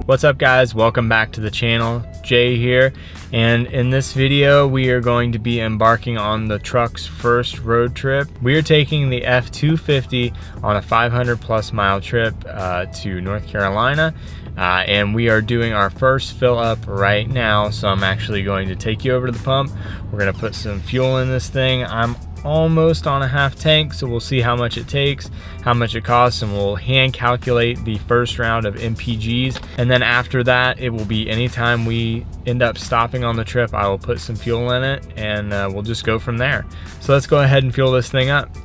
What's up guys, welcome back to the channel. Jay here, and in this video we are going to be embarking on the truck's first road trip. We are taking the F-250 on a 500 plus mile trip to North Carolina, and we are doing our first fill up right now. So I'm actually going to take you over to the pump. We're going to put some fuel in this thing. I'm almost on a half tank, so we'll see how much it takes, how much it costs, and we'll hand calculate the first round of MPGs. And then after that, it will be anytime we end up stopping on the trip, I will put some fuel in it, and we'll just go from there. So let's go ahead and fuel this thing up.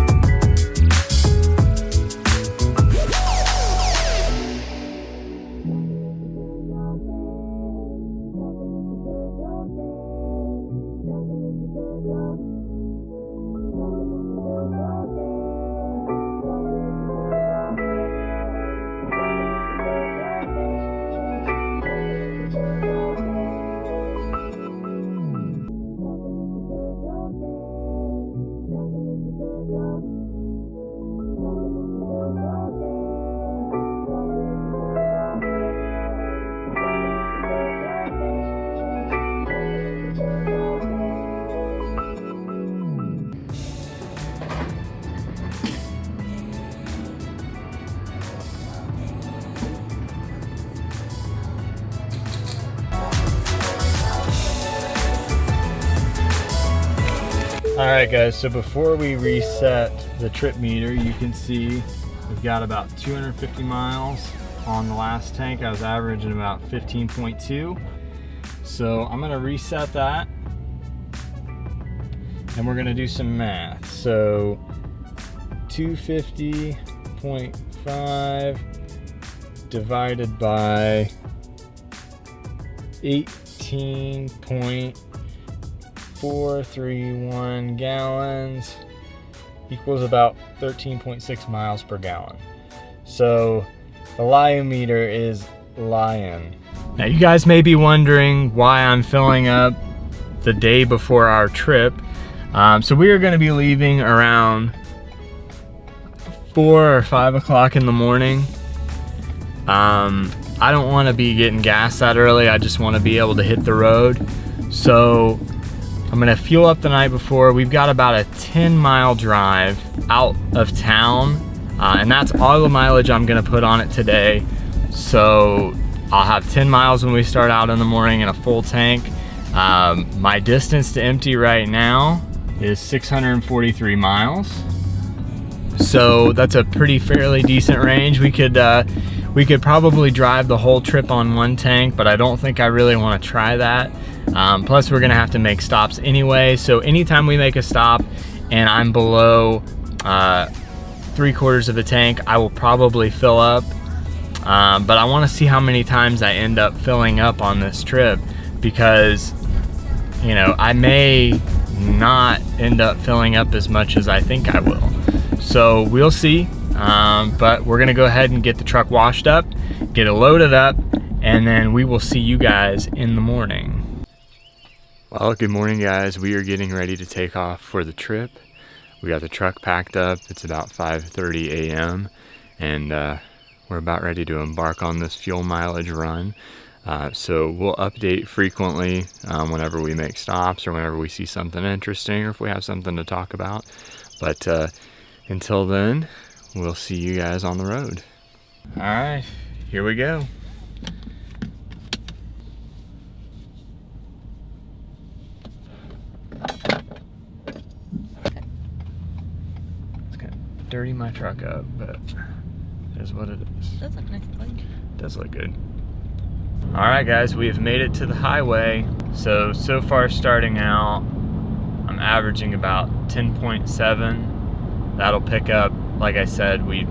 Alright guys, so before we reset the trip meter, you can see we've got about 250 miles on the last tank. I was averaging about 15.2. So I'm gonna reset that and we're gonna do some math. So 250.5 divided by 18.431 gallons equals about 13.6 miles per gallon. So the Lion meter is lying. Now you guys may be wondering why I'm filling up the day before our trip. So we are going to be leaving around 4 or 5 o'clock in the morning. I don't want to be getting gas that early. I just want to be able to hit the road. So I'm gonna fuel up the night before. We've got about a 10-mile drive out of town, and that's all the mileage I'm gonna put on it today. So I'll have 10 miles when we start out in the morning in a full tank. My distance to empty right now is 643 miles. So that's a pretty fairly decent range. We could probably drive the whole trip on one tank, but I don't think I really want to try that. Plus we're gonna have to make stops anyway, so anytime we make a stop and I'm below 3/4 of a tank, I will probably fill up, but I want to see how many times I end up filling up on this trip, because you know, I may not end up filling up as much as I think I will. So we'll see, but we're gonna go ahead and get the truck washed up, get it loaded up, and then we will see you guys in the morning. Well, good morning guys. We are getting ready to take off for the trip. We got the truck packed up. It's about 5:30 a.m. and we're about ready to embark on this fuel mileage run. So we'll update frequently whenever we make stops or whenever we see something interesting or if we have something to talk about. But until then, we'll see you guys on the road. All right, here we go. Dirty my truck up, but it is what it is. Does look nice and clean. Does look good. All right guys, we have made it to the highway. So far starting out, I'm averaging about 10.7. That'll pick up, like I said, we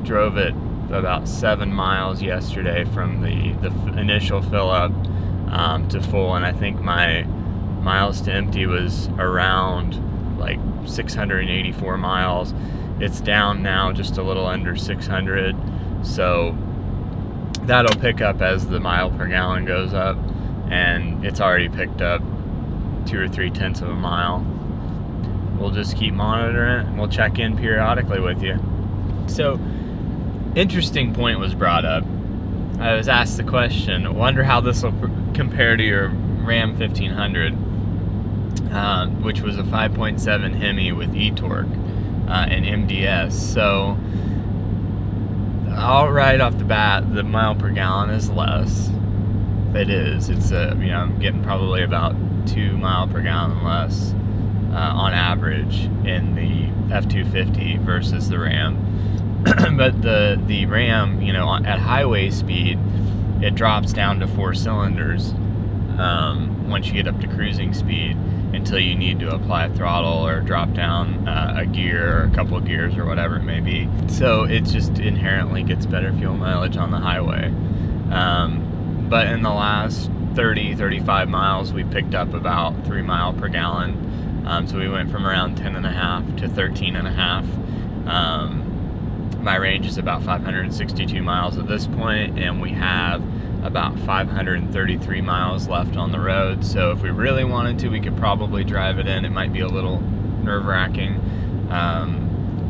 drove it about 7 miles yesterday from the initial fill up to full, and I think my miles to empty was around like 684 miles. It's down now just a little under 600, so that'll pick up as the mile per gallon goes up, and it's already picked up 2 or 3 tenths of a mile. We'll just keep monitoring it and we'll check in periodically with you. So, interesting point was brought up. I was asked the question, I wonder how this will compare to your Ram 1500, which was a 5.7 Hemi with e-torque and MDS. So right off the bat, the mile per gallon is less. It is. It's I'm getting probably about 2 mile per gallon less on average in the F250 versus the Ram. But the Ram, at highway speed, it drops down to 4 cylinders once you get up to cruising speed, until you need to apply a throttle or drop down a gear or a couple of gears or whatever it may be. So it just inherently gets better fuel mileage on the highway. But in the last 35 miles, we picked up about 3 mile per gallon. So we went from around 10.5 to 13.5. My range is about 562 miles at this point, and we have about 533 miles left on the road. So if we really wanted to, we could probably drive it in. It might be a little nerve-wracking,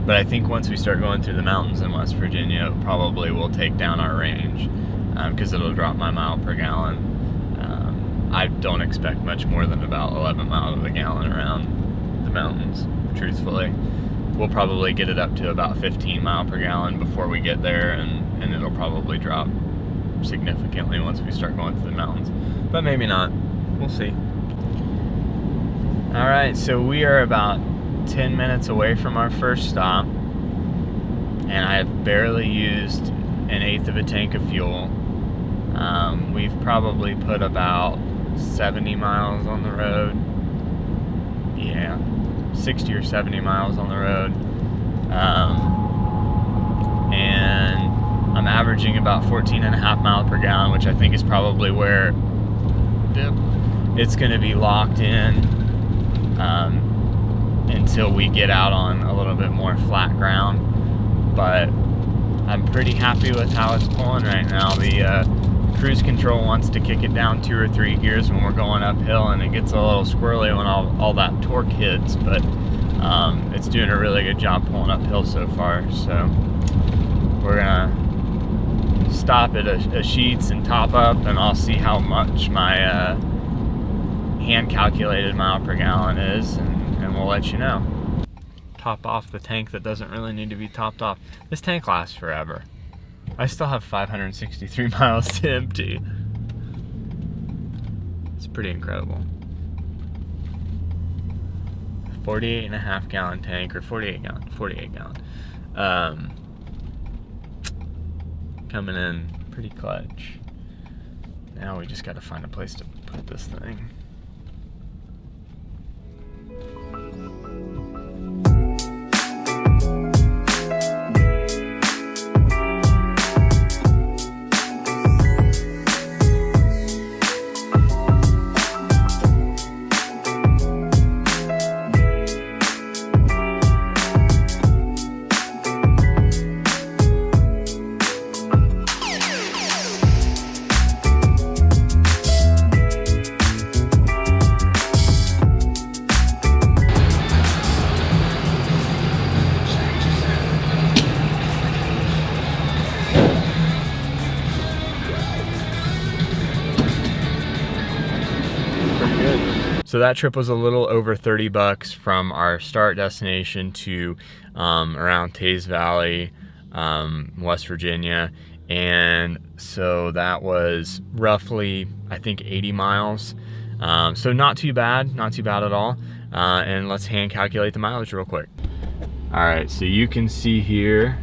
but I think once we start going through the mountains in West Virginia, it probably will take down our range, because it'll drop my mile per gallon. I don't expect much more than about 11 miles a gallon around the mountains, truthfully. We'll probably get it up to about 15 mile per gallon before we get there, and it'll probably drop significantly once we start going through the mountains, but maybe not. We'll see. All right, so we are about 10 minutes away from our first stop, and I have barely used 1/8 of a tank of fuel. We've probably put about 70 miles on the road. Yeah, 60 or 70 miles on the road. And I'm averaging about 14.5 miles per gallon, which I think is probably where it's going to be locked in until we get out on a little bit more flat ground. But I'm pretty happy with how it's pulling right now. The cruise control wants to kick it down 2 or 3 gears when we're going uphill, and it gets a little squirrely when all that torque hits, but it's doing a really good job pulling uphill so far. So we're gonna stop at a Sheetz and top up, and I'll see how much my hand calculated mile per gallon is, and we'll let you know. Top off the tank that doesn't really need to be topped off. This tank lasts forever. I still have 563 miles to empty. It's pretty incredible. 48.5 gallon tank, or 48 gallon. Coming in pretty clutch. Now we just gotta find a place to put this thing. So that trip was a little over $30 from our start destination to around Taze Valley, West Virginia. And so that was roughly, I think, 80 miles. So not too bad at all. And let's hand calculate the mileage real quick. All right, so you can see here,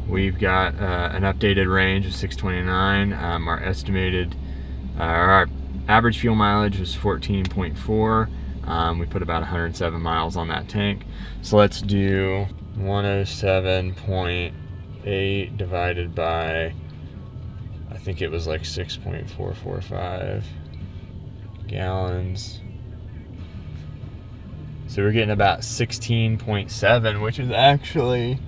we've got an updated range of 629. Our estimated, our average fuel mileage was 14.4. We put about 107 miles on that tank. So let's do 107.8 divided by, I think it was like 6.445 gallons. So we're getting about 16.7, which is actually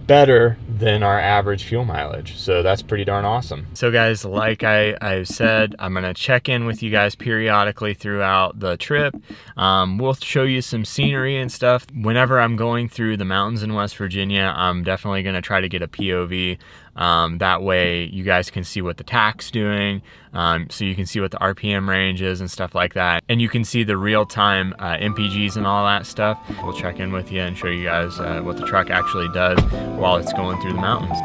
better than our average fuel mileage. So that's pretty darn awesome. So guys, like I said, I'm gonna check in with you guys periodically throughout the trip. We'll show you some scenery and stuff. Whenever I'm going through the mountains in West Virginia, I'm definitely gonna try to get a POV That way you guys can see what the tach's doing, so you can see what the RPM range is and stuff like that. And you can see the real-time MPGs and all that stuff. We'll check in with you and show you guys what the truck actually does while it's going through the mountains.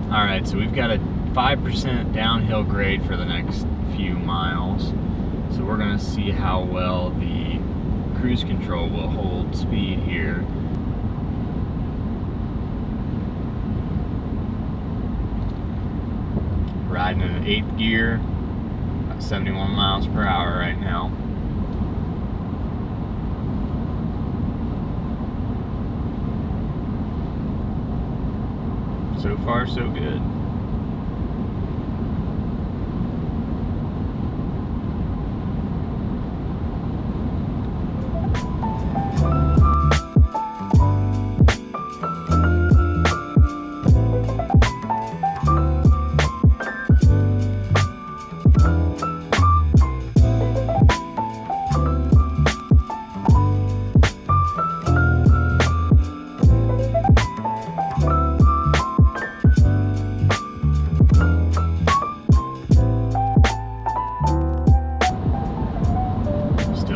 Alright, so we've got a 5% downhill grade for the next few miles. So we're going to see how well the cruise control will hold speed here. Riding in 8th gear, about 71 miles per hour right now. So far, so good.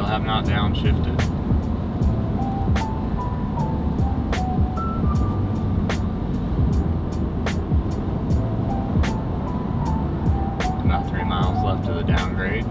Have not downshifted. About 3 miles left to the downgrade.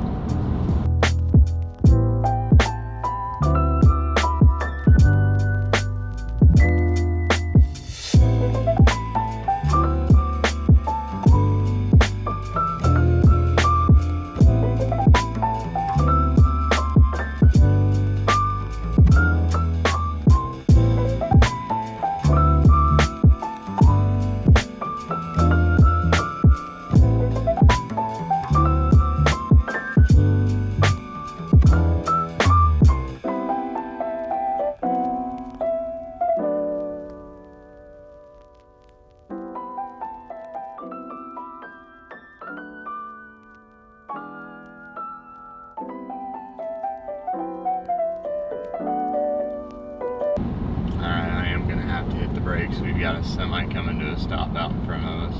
Brakes. We've got a semi coming to a stop out in front of us.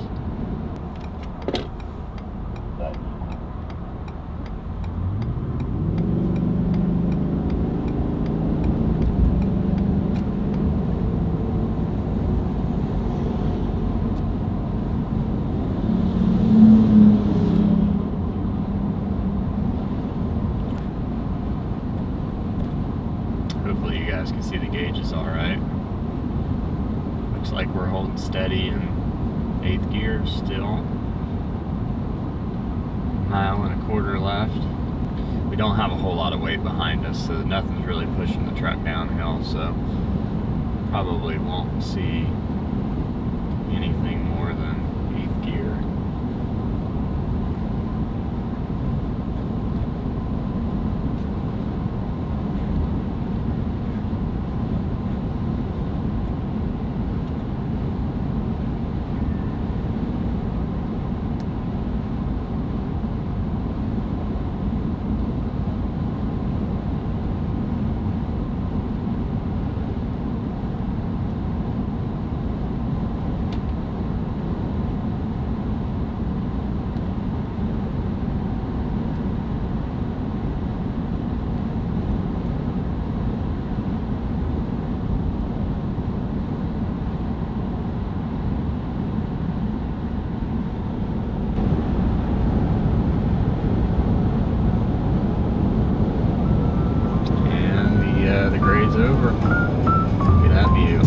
Hopefully you guys can see the gauges all right. Looks like we're holding steady in 8th gear still. 1.25 miles left. We don't have a whole lot of weight behind us, so nothing's really pushing the truck downhill, so Probably won't see anything more than 8th gear. The grade's over. Look at that view.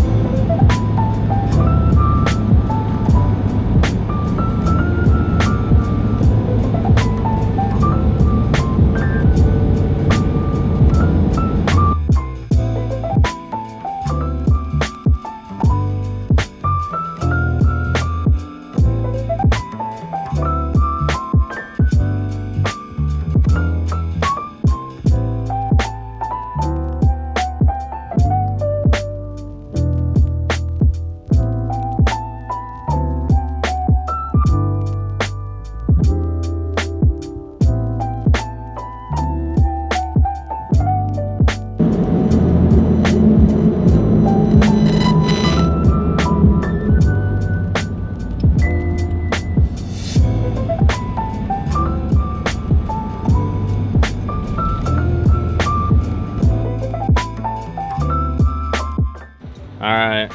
Alright,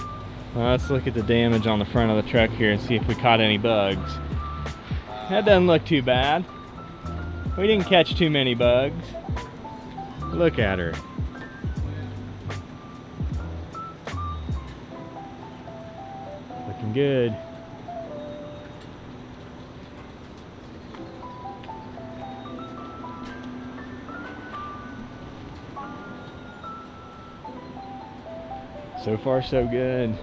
well, let's look at the damage on the front of the truck here and see if we caught any bugs. That doesn't look too bad. We didn't catch too many bugs. Look at her. Looking good. So far, so good.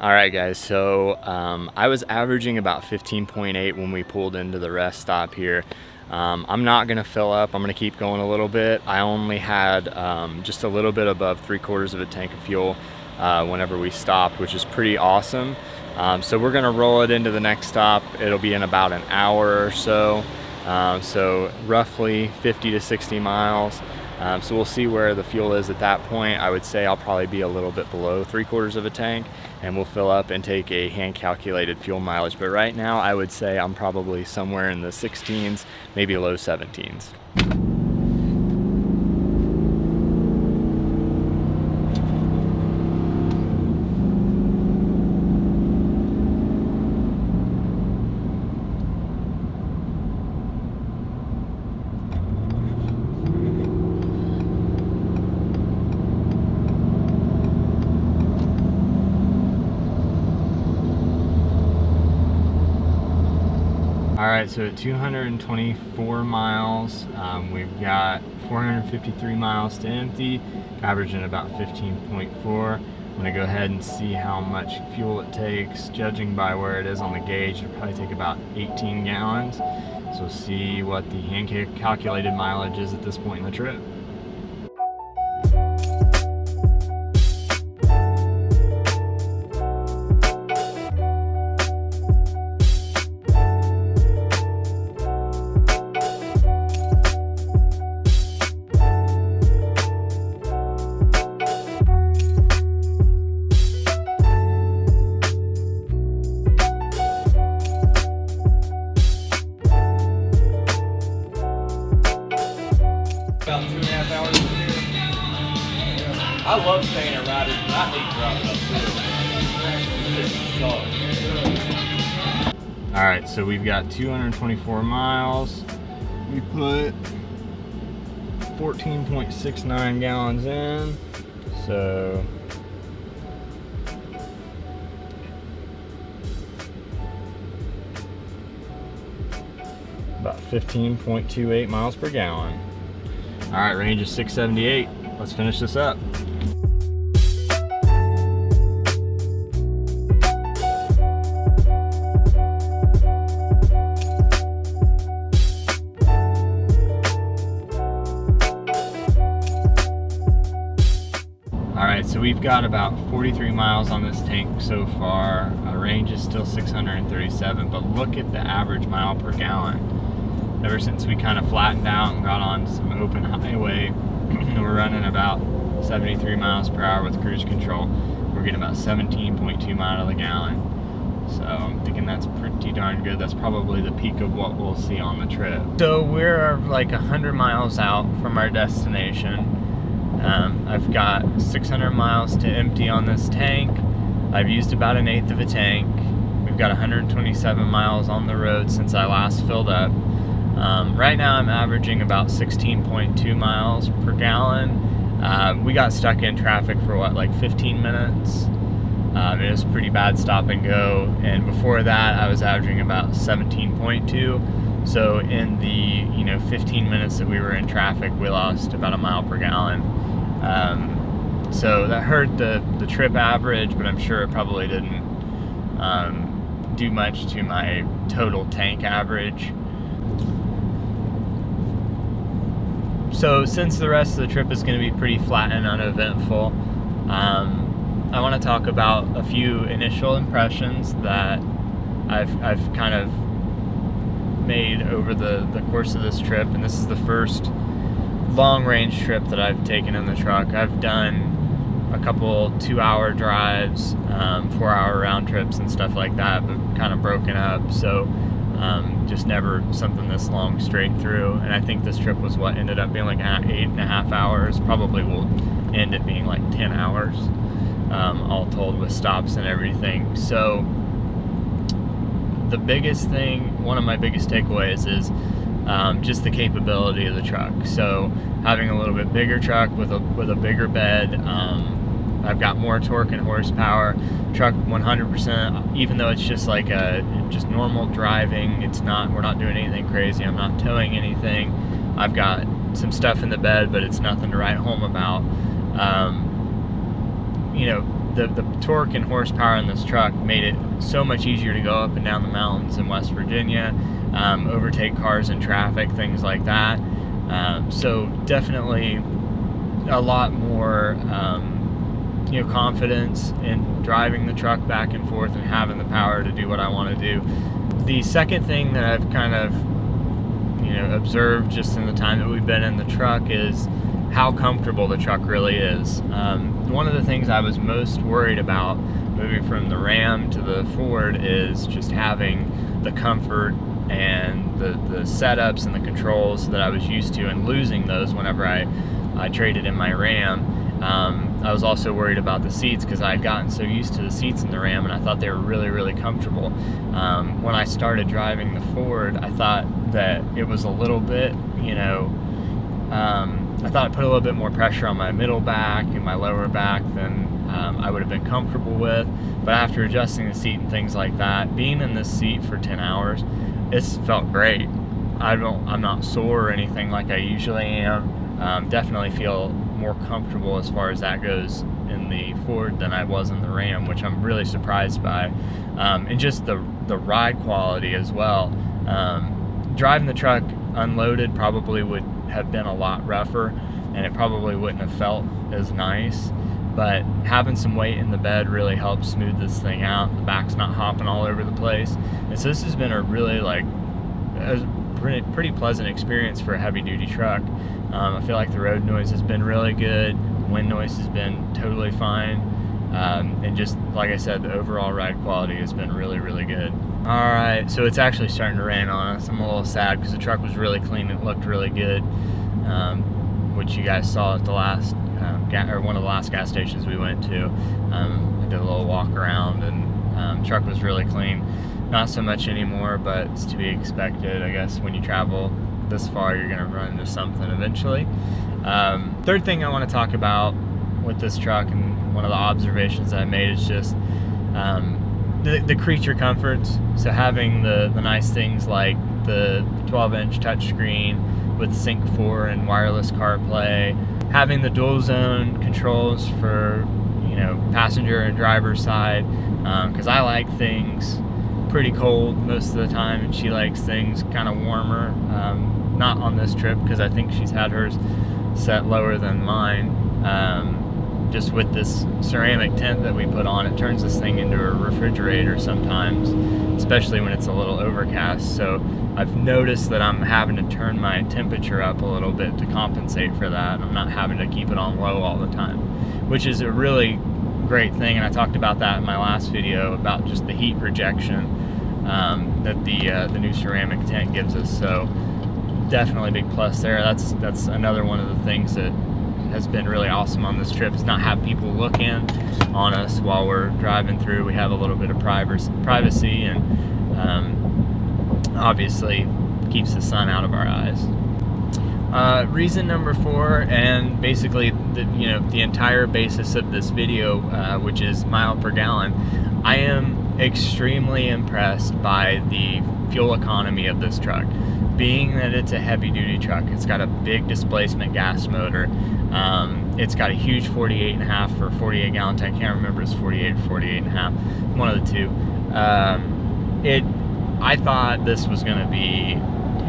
All right, guys, so I was averaging about 15.8 when we pulled into the rest stop here. I'm not gonna fill up, I'm gonna keep going a little bit. I only had just a little bit above 3/4 of a tank of fuel whenever we stopped, which is pretty awesome. So we're gonna roll it into the next stop. It'll be in about an hour or so. So roughly 50 to 60 miles. So we'll see where the fuel is at that point. I would say I'll probably be a little bit below 3/4 of a tank, and we'll fill up and take a hand calculated fuel mileage. But right now I would say I'm probably somewhere in the 16s, maybe low 17s. All right, so at 224 miles, we've got 453 miles to empty, averaging about 15.4. I'm gonna go ahead and see how much fuel it takes. Judging by where it is on the gauge, it'll probably take about 18 gallons. So see what the hand calculated mileage is at this point in the trip. About 2.5 hours from here. I love staying at Riders, but I hate driving up too. It sucks. All right, so we've got 224 miles. We put 14.69 gallons in, so about 15.28 miles per gallon. All right, range is 678. Let's finish this up. right, so we've got about 43 miles on this tank so far. Our range is still 637, but look at the average mile per gallon. Ever since we kind of flattened out and got on some open highway, we're running about 73 miles per hour with cruise control. We're getting about 17.2 miles a gallon. So I'm thinking that's pretty darn good. That's probably the peak of what we'll see on the trip. So we're like 100 miles out from our destination. I've got 600 miles to empty on this tank. I've used about 1/8 of a tank. We've got 127 miles on the road since I last filled up. Right now I'm averaging about 16.2 miles per gallon. We got stuck in traffic for like 15 minutes. It was pretty bad stop and go, and before that I was averaging about 17.2. So in the 15 minutes that we were in traffic, we lost about 1 mile per gallon. So that hurt the trip average, but I'm sure it probably didn't do much to my total tank average. So since the rest of the trip is going to be pretty flat and uneventful, I want to talk about a few initial impressions that I've kind of made over the course of this trip. And this is the first long range trip that I've taken in the truck. I've done a couple 2-hour drives, 4-hour round trips and stuff like that, but kind of broken up. So just never something this long straight through. And I think this trip was what ended up being like 8.5 hours. Probably will end up being like 10 hours, all told, with stops and everything. So the biggest thing, one of my biggest takeaways is just the capability of the truck. So having a little bit bigger truck with a bigger bed, I've got more torque and horsepower. Truck 100%, even though it's just like just normal driving, we're not doing anything crazy. I'm not towing anything. I've got some stuff in the bed, but it's nothing to write home about. The torque and horsepower in this truck made it so much easier to go up and down the mountains in West Virginia, overtake cars in traffic, things like that. So definitely a lot more confidence in driving the truck back and forth and having the power to do what I want to do. The second thing that I've kind of observed just in the time that we've been in the truck is how comfortable the truck really is. One of the things I was most worried about moving from the Ram to the Ford is just having the comfort and the setups and the controls that I was used to, and losing those whenever I traded in my Ram. I was also worried about the seats because I had gotten so used to the seats in the Ram, and I thought they were really, really comfortable. When I started driving the Ford, I thought that it was a little bit, I thought it put a little bit more pressure on my middle back and my lower back than I would have been comfortable with. But after adjusting the seat and things like that, being in this seat for 10 hours, it's felt great. I'm not sore or anything like I usually am. Definitely feel more comfortable as far as that goes in the Ford than I was in the Ram, which I'm really surprised by. And just the ride quality as well. Driving the truck unloaded probably would have been a lot rougher, and it probably wouldn't have felt as nice, but having some weight in the bed really helps smooth this thing out. The back's not hopping all over the place, and so this has been a really pretty pleasant experience for a heavy duty truck. I feel like the road noise has been really good, wind noise has been totally fine, and just like I said, the overall ride quality has been really, really good. Alright, so it's actually starting to rain on us. I'm a little sad because the truck was really clean. It looked really good, which you guys saw at the last, one of the last gas stations we went to. I did a little walk around, and truck was really clean. Not so much anymore, but it's to be expected. I guess when you travel this far, you're going to run into something eventually. Third thing I want to talk about with this truck, and one of the observations I made, is just the creature comforts. So having the nice things like the 12-inch touchscreen with Sync 4 and wireless CarPlay, having the dual zone controls for passenger and driver side, because I like things pretty cold most of the time, and she likes things kind of warmer. Not on this trip, because I think she's had hers set lower than mine. just with this ceramic tent that we put on, it turns this thing into a refrigerator sometimes, especially when it's a little overcast. So I've noticed that I'm having to turn my temperature up a little bit to compensate for that. I'm not having to keep it on low all the time, which is a really great thing. And I talked about that in my last video about just the heat rejection that the new ceramic tent gives us. So definitely a big plus there. That's another one of the things that has been really awesome on this trip, is not have people look in on us while we're driving through. We have a little bit of privacy, and obviously keeps the sun out of our eyes. Reason number 4, and basically the entire basis of this video, which is mile per gallon, I am extremely impressed by the fuel economy of this truck. Being that it's a heavy duty truck, it's got a big displacement gas motor, it's got a huge 48.5 or 48 gallon tank. I can't remember if it's 48 or 48.5, one of the two. I thought this was going to be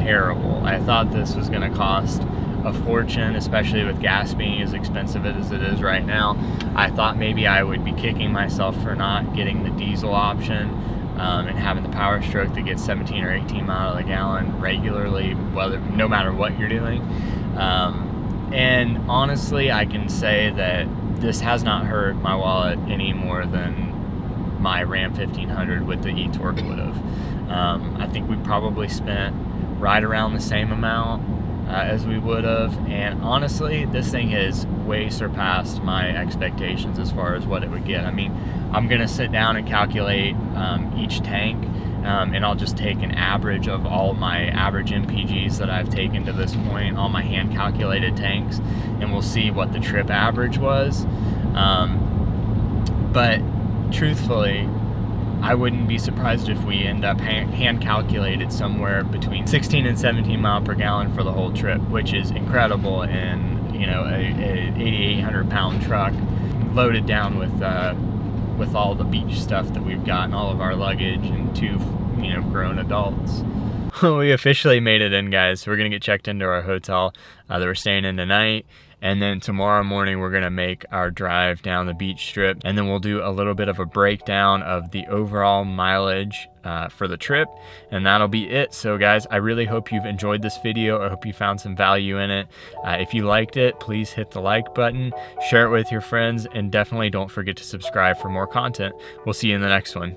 terrible. I thought this was going to cost a fortune, especially with gas being as expensive as it is right now. I thought maybe I would be kicking myself for not getting the diesel option, and having the Power Stroke that gets 17 or 18 miles a gallon regularly, no matter what you're doing. And honestly, I can say that this has not hurt my wallet any more than my Ram 1500 with the e-torque would have. I think we probably spent right around the same amount as we would have, and honestly, this thing has way surpassed my expectations as far as what it would get. I mean, I'm gonna sit down and calculate each tank, and I'll just take an average of all my average MPGs that I've taken to this point, all my hand calculated tanks, and we'll see what the trip average was. But truthfully, I wouldn't be surprised if we end up hand calculated somewhere between 16 and 17 miles per gallon for the whole trip, which is incredible in a 8,800 pound truck loaded down with all the beach stuff that we've got and all of our luggage and 2 grown adults. We officially made it in, guys. We're gonna get checked into our hotel that we're staying in tonight, and then tomorrow morning we're gonna make our drive down the beach strip, and then we'll do a little bit of a breakdown of the overall mileage for the trip, and that'll be it. So guys, I really hope you've enjoyed this video. I hope you found some value in it. If you liked it, please hit the like button, share it with your friends, and definitely don't forget to subscribe for more content. We'll see you in the next one.